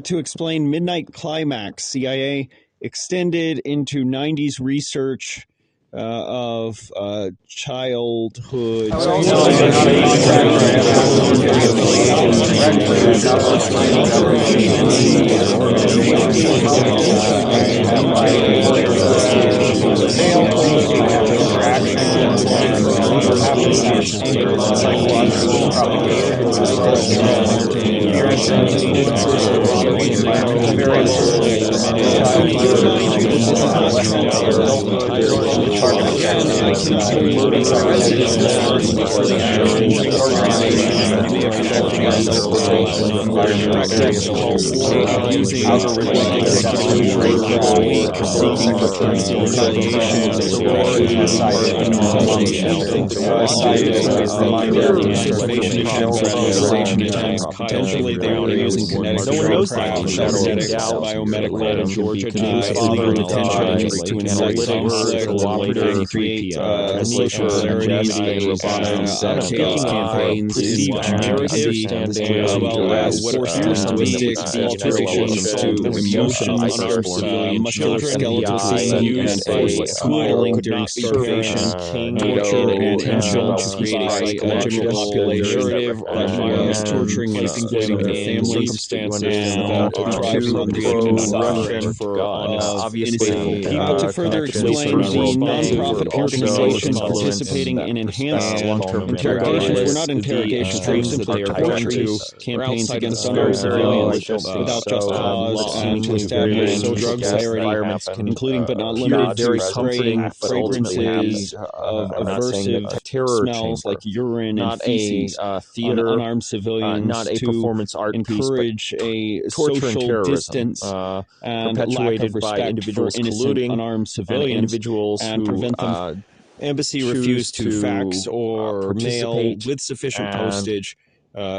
to explain Midnight Climax. CIA extended into 90s research of childhood. Potentially, they were using kinetic biomedical out of Georgia to use illegal detentions to incite conflict, create social polarities, chaos campaigns, perceived advocacy, as well as forced linguistic alterations to emotions, musculoskeletal systems, and smiling during starvation, torture, and intention to create a psychological narrative that was torturing and exploiting their families, circumstances, and appropriate and suffering of innocent people. To further explain, the nonprofit organizations participating in enhanced interrogations were not interrogations, they were simply preparatory campaigns against unarmed civilians without just cause, and to establish drug environments, including but not limited to spraying fragrances of aversive smells like urine and feces on unarmed civilians, to encourage a social distance and lack of respect for innocent unarmed civilians, and prevent them. Embassy refused to fax or mail with sufficient postage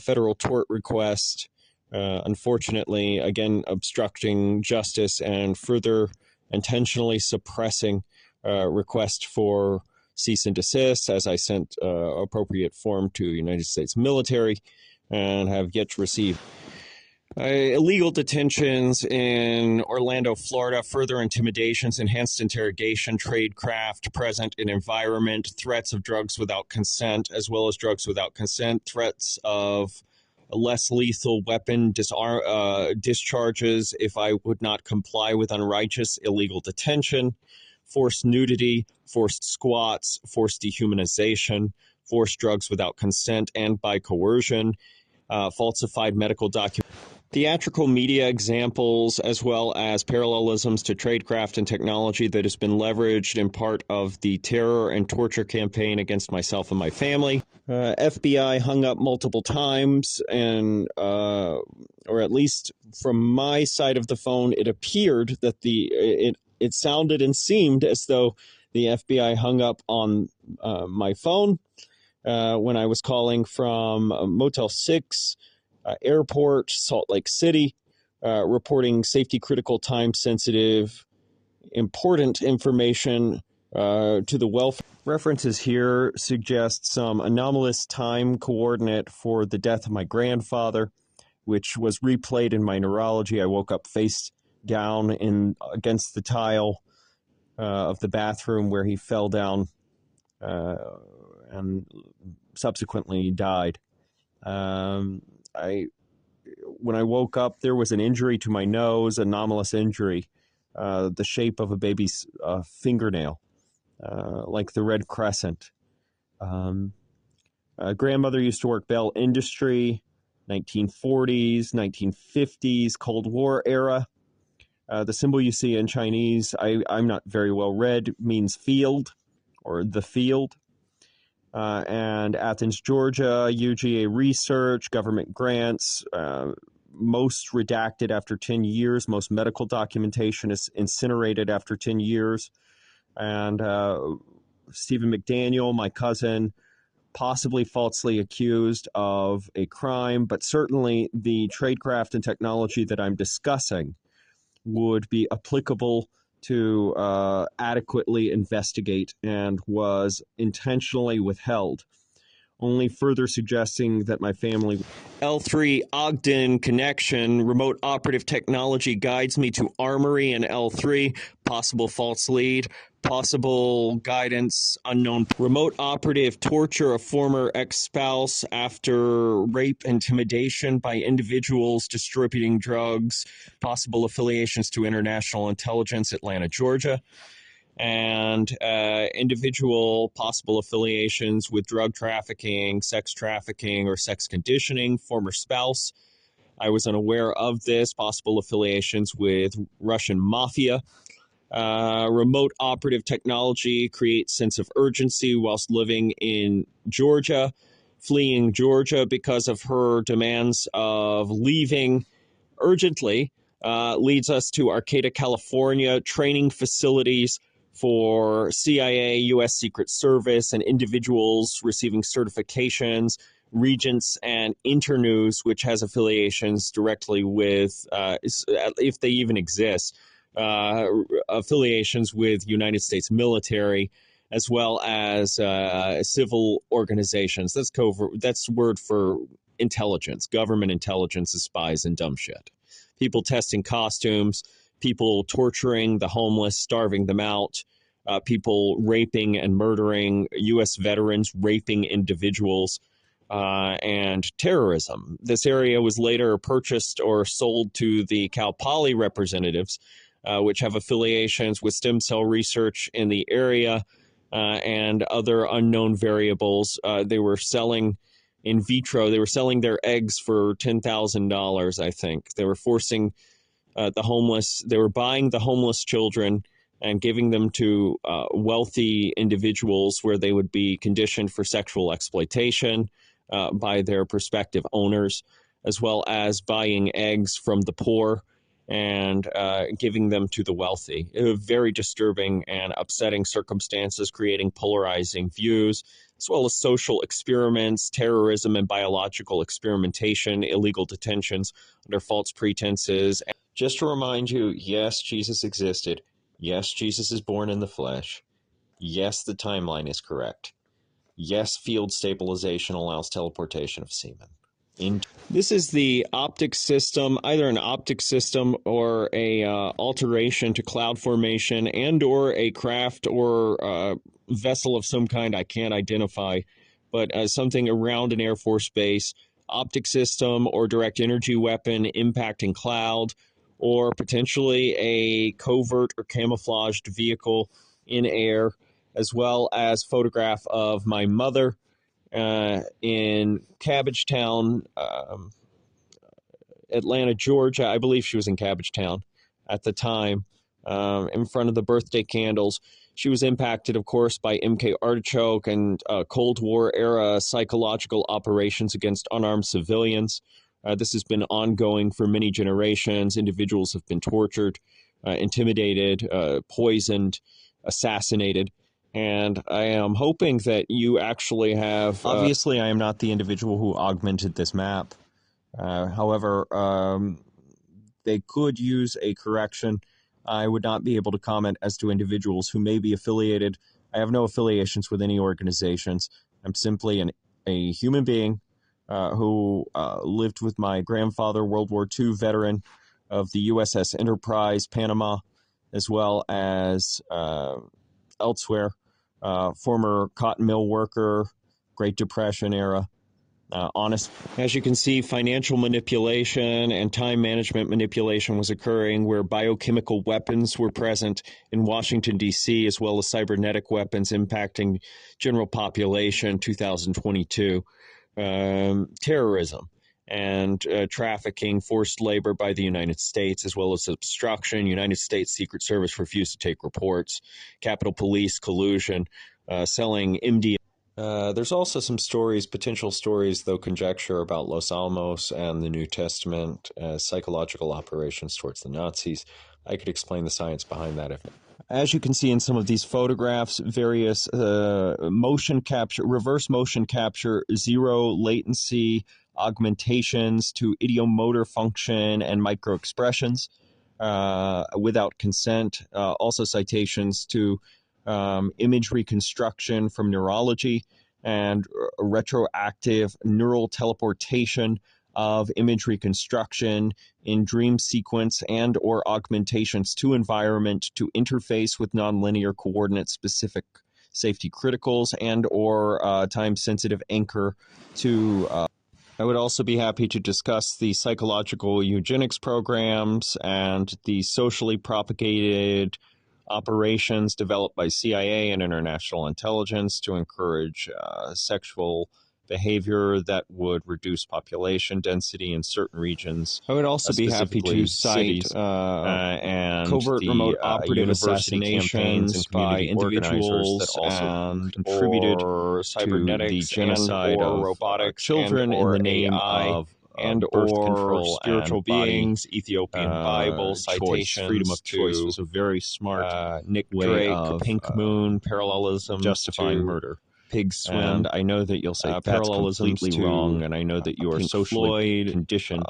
federal tort request, unfortunately, again, obstructing justice and further intentionally suppressing request for cease and desist, as I sent appropriate form to United States military and have yet to receive. Illegal detentions in Orlando, Florida, further intimidations, enhanced interrogation, tradecraft, present in environment, threats of drugs without consent, as well as drugs without consent, threats of a less lethal weapon discharges if I would not comply with unrighteous illegal detention, forced nudity, forced squats, forced dehumanization, forced drugs without consent and by coercion, falsified medical documents. Theatrical media examples, as well as parallelisms to tradecraft and technology that has been leveraged in part of the terror and torture campaign against myself and my family. FBI hung up multiple times, and or at least from my side of the phone, it appeared that it sounded and seemed as though the FBI hung up on my phone when I was calling from Motel 6. Airport, Salt Lake City, reporting safety critical, time sensitive, important information to the welfare. References here suggest some anomalous time coordinate for the death of my grandfather, which was replayed in my neurology. I woke up face down against the tile of the bathroom where he fell down and subsequently died. When I woke up, there was an injury to my nose, anomalous injury, the shape of a baby's fingernail, like the Red Crescent. Grandmother used to work Bell Industry, 1940s, 1950s, Cold War era. The symbol you see in Chinese, I'm not very well read, means field or the field. And Athens, Georgia, UGA research, government grants, most redacted after 10 years. Most medical documentation is incinerated after 10 years. And Stephen McDaniel, my cousin, possibly falsely accused of a crime, but certainly the tradecraft and technology that I'm discussing would be applicable to adequately investigate and was intentionally withheld. only further suggesting that my family. L3 Ogden connection. Remote operative technology guides me to Armory and L3. Possible false lead. Possible guidance unknown. Remote operative torture a former ex-spouse after rape, intimidation by individuals distributing drugs. Possible affiliations to international intelligence, Atlanta, Georgia. And individual possible affiliations with drug trafficking, or sex conditioning, former spouse. I was unaware of this. Possible affiliations with Russian mafia. Remote operative technology creates sense of urgency whilst living in Georgia. Fleeing Georgia because of her demands of leaving urgently leads us to Arcata, California, training facilities for CIA, U.S. Secret Service, and individuals receiving certifications, Regents, and Internews, which has affiliations directly with, if they even exist, affiliations with United States military, as well as civil organizations. That's covert. That's word for intelligence, government intelligence is spies and dumb shit. People testing costumes, people torturing the homeless, starving them out, people raping and murdering U.S. veterans, raping individuals, and terrorism. This area was later purchased or sold to the Cal Poly representatives, which have affiliations with stem cell research in the area and other unknown variables. They were selling in vitro. They were selling their eggs for $10,000, I think. They were forcing the homeless. They were buying the homeless children and giving them to wealthy individuals where they would be conditioned for sexual exploitation by their prospective owners, as well as buying eggs from the poor and giving them to the wealthy. Very disturbing and upsetting circumstances, creating polarizing views, as well as social experiments, terrorism, and biological experimentation, illegal detentions under false pretenses. Just to remind you, yes, Jesus existed. Yes, Jesus is born in the flesh. Yes, the timeline is correct. Yes, field stabilization allows teleportation of semen. This is the optic system, either an optic system or a alteration to cloud formation and or a craft or vessel of some kind I can't identify, but something around an Air Force base, optic system or direct energy weapon impacting cloud, or potentially a covert or camouflaged vehicle in air, as well as photograph of my mother in Cabbagetown, Atlanta, Georgia. I believe she was in Cabbagetown at the time, in front of the birthday candles. She was impacted, of course, by MK Artichoke and Cold War era psychological operations against unarmed civilians. This has been ongoing for many generations. Individuals have been tortured, intimidated, poisoned, assassinated. And I am hoping that you actually have... Obviously, I am not the individual who augmented this map. However, they could use a correction. I would not be able to comment as to individuals who may be affiliated. I have no affiliations with any organizations. I'm simply a human being who lived with my grandfather, World War II veteran of the USS Enterprise, Panama, as well as elsewhere, former cotton mill worker, Great Depression era. Honest. As you can see, financial manipulation and time management manipulation was occurring where biochemical weapons were present in Washington, D.C., as well as cybernetic weapons impacting general population 2022. Terrorism and trafficking, forced labor by the United States, as well as obstruction. United States Secret Service refused to take reports. Capitol Police collusion, selling MD. There's also some stories, potential stories, though conjecture, about Los Alamos and the New Testament as psychological operations towards the Nazis. I could explain the science behind that. As you can see in some of these photographs, various motion capture, reverse motion capture, zero latency augmentations to idiomotor function and microexpressions without consent. Also citations to image reconstruction from neurology, and retroactive neural teleportation of image reconstruction in dream sequence and or augmentations to environment to interface with nonlinear coordinate specific safety criticals and or time-sensitive anchor to I would also be happy to discuss the psychological eugenics programs and the socially propagated operations developed by CIA and international intelligence to encourage sexual behavior that would reduce population density in certain regions. I would also be happy to cite and covert remote operative assassinations by individuals that also contributed to the genocide of robotics children in the name of and birth control, spiritual beings, Ethiopian Bible citations, freedom of choice was a very smart Nick Drake, of Pink Moon parallelism, justifying murder. Pig swim. And I know that you'll say that's completely wrong, and I know that you are socially conditioned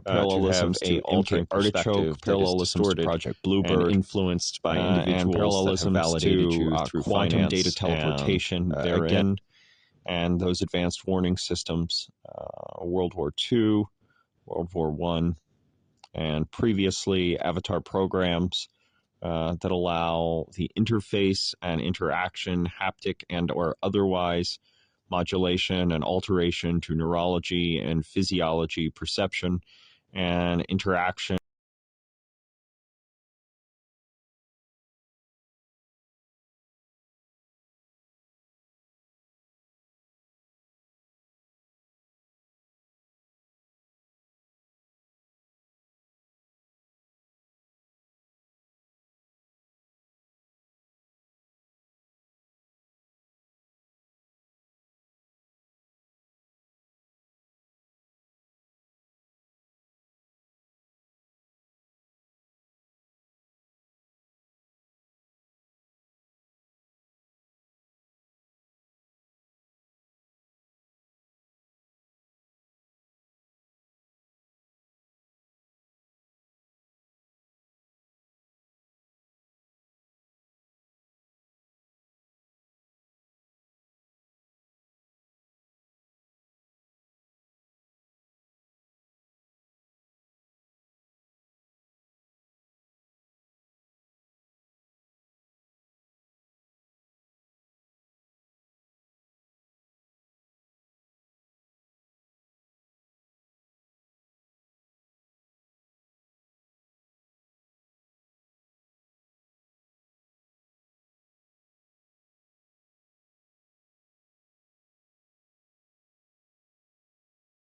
parallelisms to alternate artichoke, parallelisms to Project Bluebird, and influenced by individuals and parallelisms that have validated you through quantum data teleportation therein. And those advanced warning systems, World War II, World War I, and previously Avatar programs that allow the interface and interaction, haptic and or otherwise, modulation and alteration to neurology and physiology perception and interaction